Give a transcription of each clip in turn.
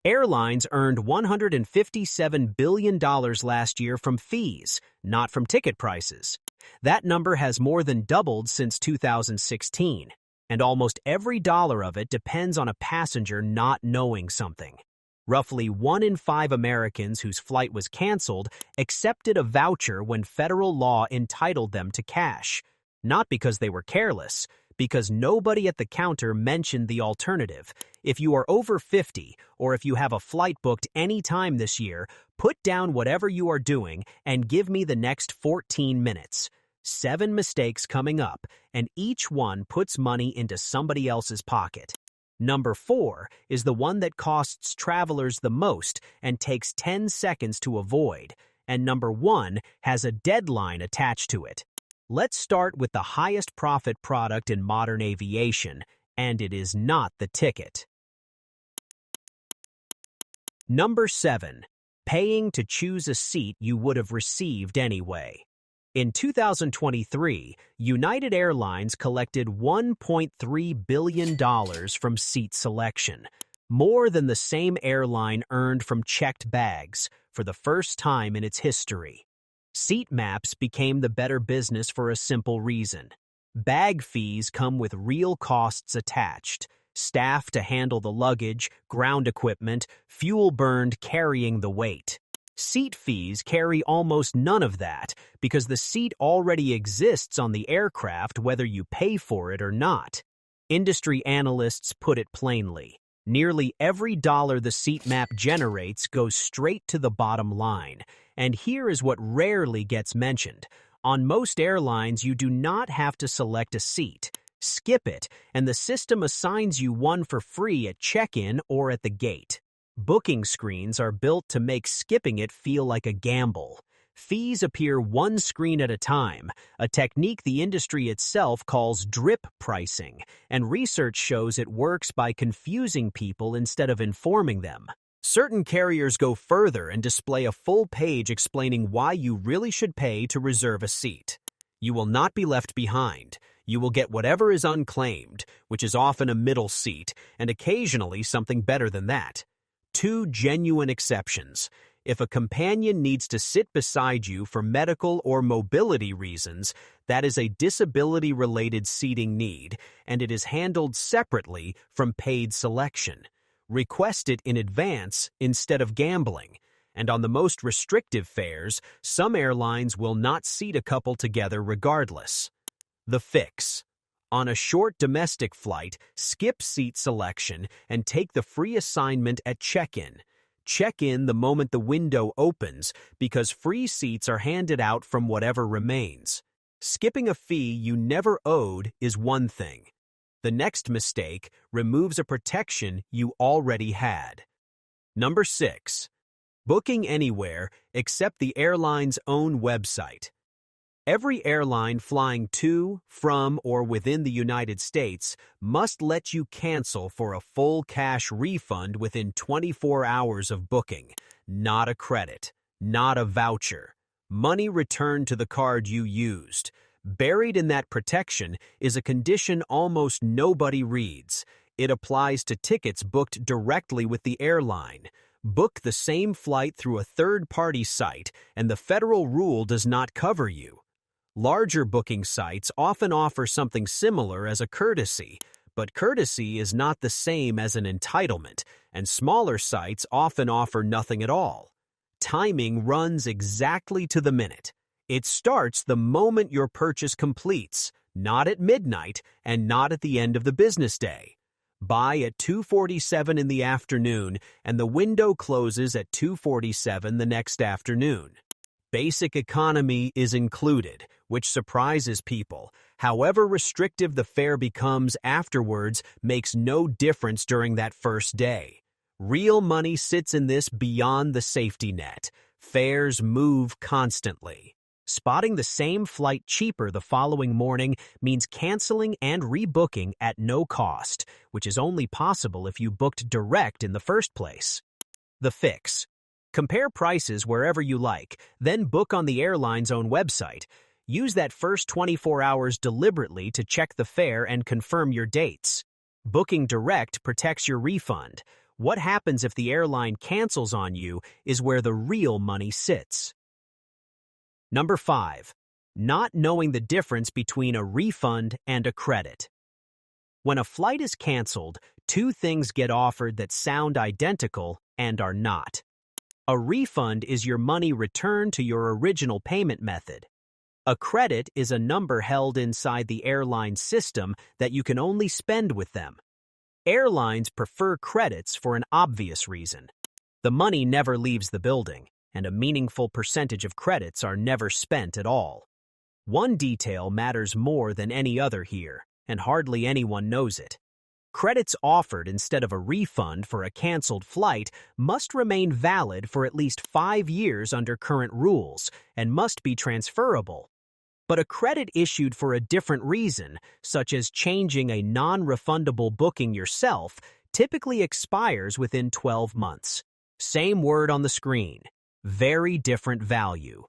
Airlines earned $157 billion last year from fees, not from ticket prices. That number has more than doubled since 2016, and almost every dollar of it depends on a passenger not knowing something. Roughly 1 in 5 Americans whose flight was canceled accepted a voucher when federal law entitled them to cash, not because they were careless, because nobody at the counter mentioned the alternative. If you are over 50 or if you have a flight booked any time this year, put down whatever you are doing and give me the next 14 minutes. 7 mistakes coming up, and each one puts money into somebody else's pocket. Number 4 is the one that costs travelers the most and takes 10 seconds to avoid, and number 1 has a deadline attached to it. Let's start with the highest profit product in modern aviation, and it is not the ticket. Number 7. Paying to choose a seat you would have received anyway. In 2023, United Airlines collected $1.3 billion from seat selection, more than the same airline earned from checked bags for the first time in its history. Seat maps became the better business for a simple reason. Bag fees come with real costs attached: staff to handle the luggage, ground equipment, fuel burned carrying the weight. Seat fees carry almost none of that because the seat already exists on the aircraft whether you pay for it or not. Industry analysts put it plainly: nearly every dollar the seat map generates goes straight to the bottom line. And here is what rarely gets mentioned. On most airlines, you do not have to select a seat. Skip it, and the system assigns you one for free at check-in or at the gate. Booking screens are built to make skipping it feel like a gamble. Fees appear one screen at a time, a technique the industry itself calls drip pricing, and research shows it works by confusing people instead of informing them. Certain carriers go further and display a full page explaining why you really should pay to reserve a seat. You will not be left behind. You will get whatever is unclaimed, which is often a middle seat, and occasionally something better than that. 2 genuine exceptions. If a companion needs to sit beside you for medical or mobility reasons, that is a disability-related seating need, and it is handled separately from paid selection. Request it in advance instead of gambling. And on the most restrictive fares, some airlines will not seat a couple together regardless. The fix. On a short domestic flight, skip seat selection and take the free assignment at check-in. Check in the moment the window opens because free seats are handed out from whatever remains. Skipping a fee you never owed is one thing. The next mistake removes a protection you already had. Number 6. Booking anywhere except the airline's own website. Every airline flying to, from, or within the United States must let you cancel for a full cash refund within 24 hours of booking. Not a credit, not a voucher. Money returned to the card you used. Buried in that protection is a condition almost nobody reads. It applies to tickets booked directly with the airline. Book the same flight through a third-party site, and the federal rule does not cover you. Larger booking sites often offer something similar as a courtesy, but courtesy is not the same as an entitlement, and smaller sites often offer nothing at all. Timing runs exactly to the minute. It starts the moment your purchase completes, not at midnight and not at the end of the business day. Buy at 2:47 in the afternoon and the window closes at 2:47 the next afternoon. Basic economy is included, which surprises people. However restrictive the fare becomes afterwards makes no difference during that first day. Real money sits in this beyond the safety net. Fares move constantly. Spotting the same flight cheaper the following morning means canceling and rebooking at no cost, which is only possible if you booked direct in the first place. The fix. Compare prices wherever you like, then book on the airline's own website. Use that first 24 hours deliberately to check the fare and confirm your dates. Booking direct protects your refund. What happens if the airline cancels on you is where the real money sits. Number 5. Not knowing the difference between a refund and a credit. When a flight is canceled, two things get offered that sound identical and are not. A refund is your money returned to your original payment method. A credit is a number held inside the airline system that you can only spend with them. Airlines prefer credits for an obvious reason. The money never leaves the building, and a meaningful percentage of credits are never spent at all. One detail matters more than any other here, and hardly anyone knows it. Credits offered instead of a refund for a canceled flight must remain valid for at least 5 years under current rules and must be transferable. But a credit issued for a different reason, such as changing a non-refundable booking yourself, typically expires within 12 months. Same word on the screen. Very different value.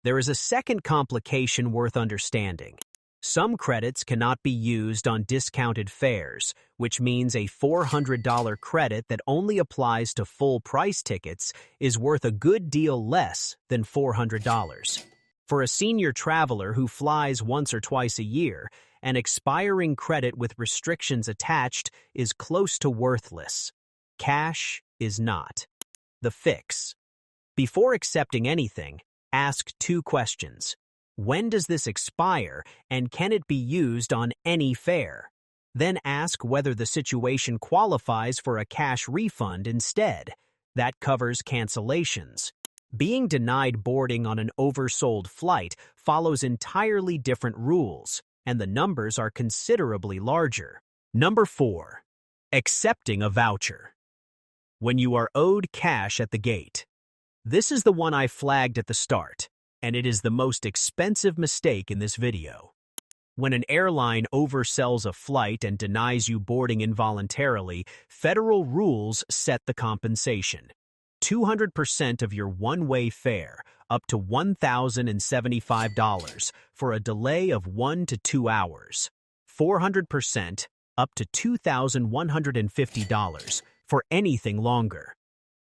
There is a second complication worth understanding. Some credits cannot be used on discounted fares, which means a $400 credit that only applies to full-price tickets is worth a good deal less than $400. For a senior traveler who flies once or twice a year, an expiring credit with restrictions attached is close to worthless. Cash is not. The fix. Before accepting anything, ask 2 questions. When does this expire, and can it be used on any fare? Then ask whether the situation qualifies for a cash refund instead. That covers cancellations. Being denied boarding on an oversold flight follows entirely different rules, and the numbers are considerably larger. Number 4. Accepting a voucher. When you are owed cash at the gate. This is the one I flagged at the start, and it is the most expensive mistake in this video. When an airline oversells a flight and denies you boarding involuntarily, federal rules set the compensation. 200% of your one-way fare, up to $1,075 for a delay of 1 to 2 hours. 400%, up to $2,150 for anything longer.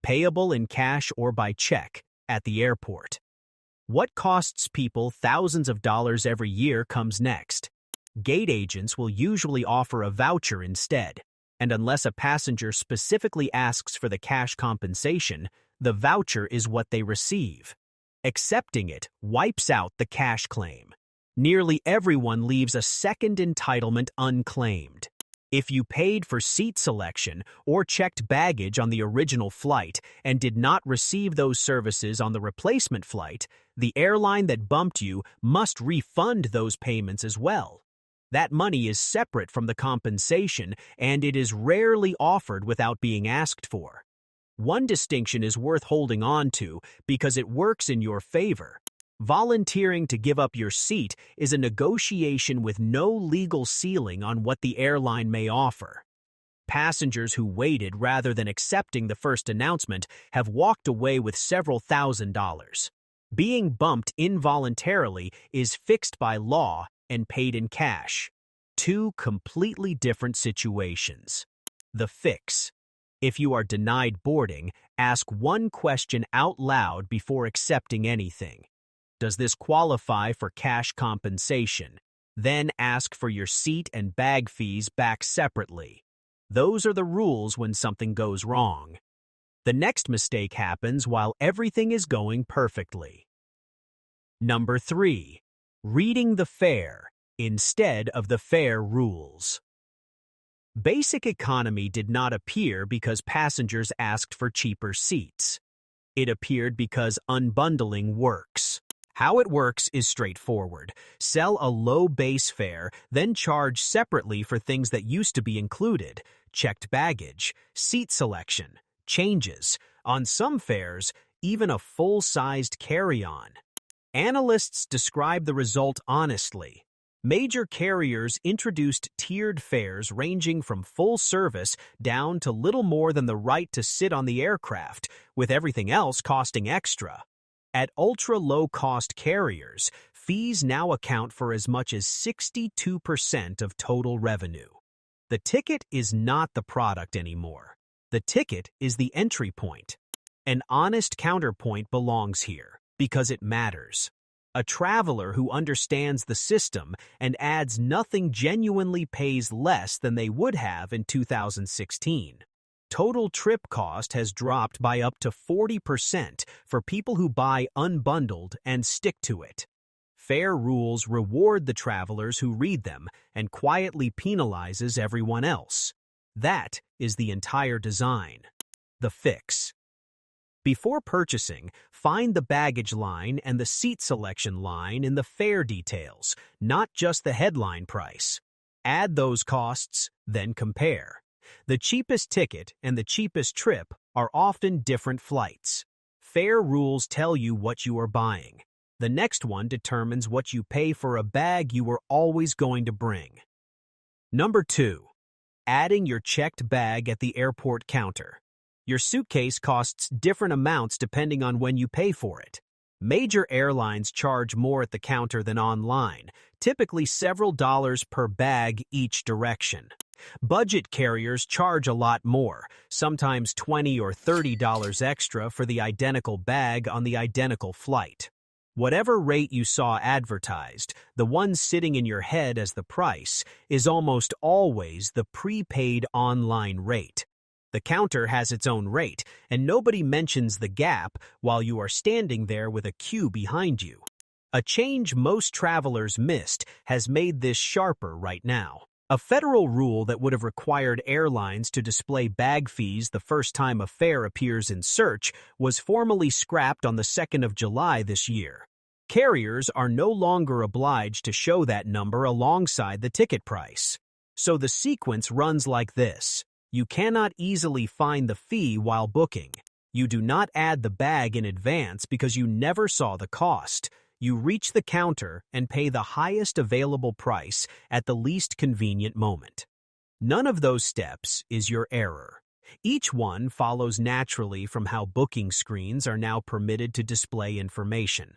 Payable in cash or by check at the airport. What costs people thousands of dollars every year comes next. Gate agents will usually offer a voucher instead, and unless a passenger specifically asks for the cash compensation, the voucher is what they receive. Accepting it wipes out the cash claim. Nearly everyone leaves a second entitlement unclaimed. If you paid for seat selection or checked baggage on the original flight and did not receive those services on the replacement flight, the airline that bumped you must refund those payments as well. That money is separate from the compensation, and it is rarely offered without being asked for. One distinction is worth holding on to because it works in your favor. Volunteering to give up your seat is a negotiation with no legal ceiling on what the airline may offer. Passengers who waited rather than accepting the first announcement have walked away with several $1,000s. Being bumped involuntarily is fixed by law and paid in cash. 2 completely different situations. The fix. If you are denied boarding, ask one question out loud before accepting anything. Does this qualify for cash compensation? Then ask for your seat and bag fees back separately. Those are the rules when something goes wrong. The next mistake happens while everything is going perfectly. Number 3. Reading the fare instead of the fare rules. Basic economy did not appear because passengers asked for cheaper seats. It appeared because unbundling works. How it works is straightforward. Sell a low base fare, then charge separately for things that used to be included: checked baggage, seat selection, changes, on some fares, even a full-sized carry-on. Analysts describe the result honestly. Major carriers introduced tiered fares ranging from full service down to little more than the right to sit on the aircraft, with everything else costing extra. At ultra-low-cost carriers, fees now account for as much as 62% of total revenue. The ticket is not the product anymore. The ticket is the entry point. An honest counterpoint belongs here because it matters. A traveler who understands the system and adds nothing genuinely pays less than they would have in 2016. Total trip cost has dropped by up to 40% for people who buy unbundled and stick to it. Fare rules reward the travelers who read them and quietly penalizes everyone else. That is the entire design. The fix. Before purchasing, find the baggage line and the seat selection line in the fare details, not just the headline price. Add those costs, then compare. The cheapest ticket and the cheapest trip are often different flights. Fare rules tell you what you are buying. The next one determines what you pay for a bag you were always going to bring. Number 2. Adding your checked bag at the airport counter. Your suitcase costs different amounts depending on when you pay for it. Major airlines charge more at the counter than online, typically several dollars per bag each direction. Budget carriers charge a lot more, sometimes $20 or $30 extra for the identical bag on the identical flight. Whatever rate you saw advertised, the one sitting in your head as the price is almost always the prepaid online rate. The counter has its own rate, and nobody mentions the gap while you are standing there with a queue behind you. A change most travelers missed has made this sharper right now. A federal rule that would have required airlines to display bag fees the first time a fare appears in search was formally scrapped on the 2nd of July this year. Carriers are no longer obliged to show that number alongside the ticket price. So the sequence runs like this. You cannot easily find the fee while booking. You do not add the bag in advance because you never saw the cost. You reach the counter and pay the highest available price at the least convenient moment. None of those steps is your error. Each one follows naturally from how booking screens are now permitted to display information.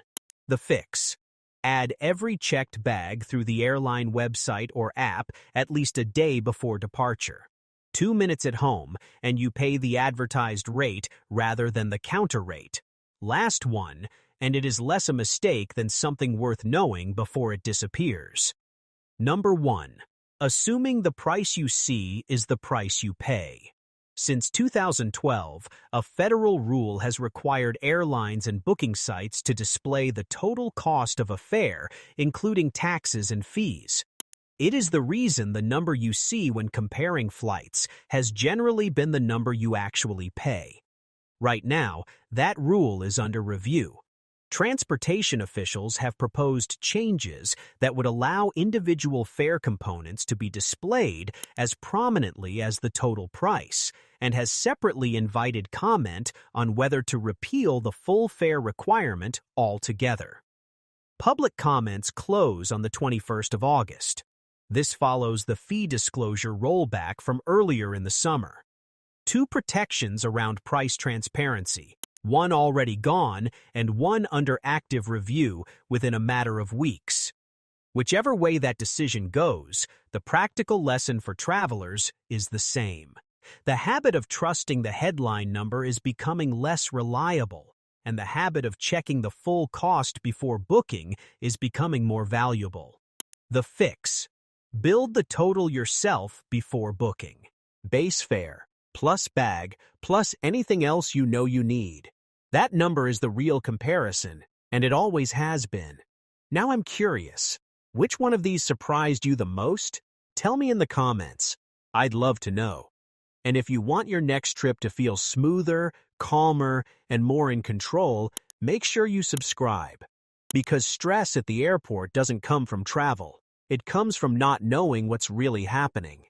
The fix. Add every checked bag through the airline website or app at least a day before departure. 2 minutes at home, and you pay the advertised rate rather than the counter rate. Last one, and it is less a mistake than something worth knowing before it disappears. Number 1. Assuming the price you see is the price you pay. Since 2012, a federal rule has required airlines and booking sites to display the total cost of a fare, including taxes and fees. It is the reason the number you see when comparing flights has generally been the number you actually pay. Right now, that rule is under review. Transportation officials have proposed changes that would allow individual fare components to be displayed as prominently as the total price, and has separately invited comment on whether to repeal the full fare requirement altogether. Public comments close on the 21st of August. This follows the fee disclosure rollback from earlier in the summer. 2 protections around price transparency, one already gone and one under active review within a matter of weeks. Whichever way that decision goes, the practical lesson for travelers is the same. The habit of trusting the headline number is becoming less reliable, and the habit of checking the full cost before booking is becoming more valuable. The fix. Build the total yourself before booking. Base fare, plus bag, plus anything else you know you need. That number is the real comparison, and it always has been. Now I'm curious, which one of these surprised you the most? Tell me in the comments. I'd love to know. And if you want your next trip to feel smoother, calmer, and more in control, make sure you subscribe. Because stress at the airport doesn't come from travel. It comes from not knowing what's really happening.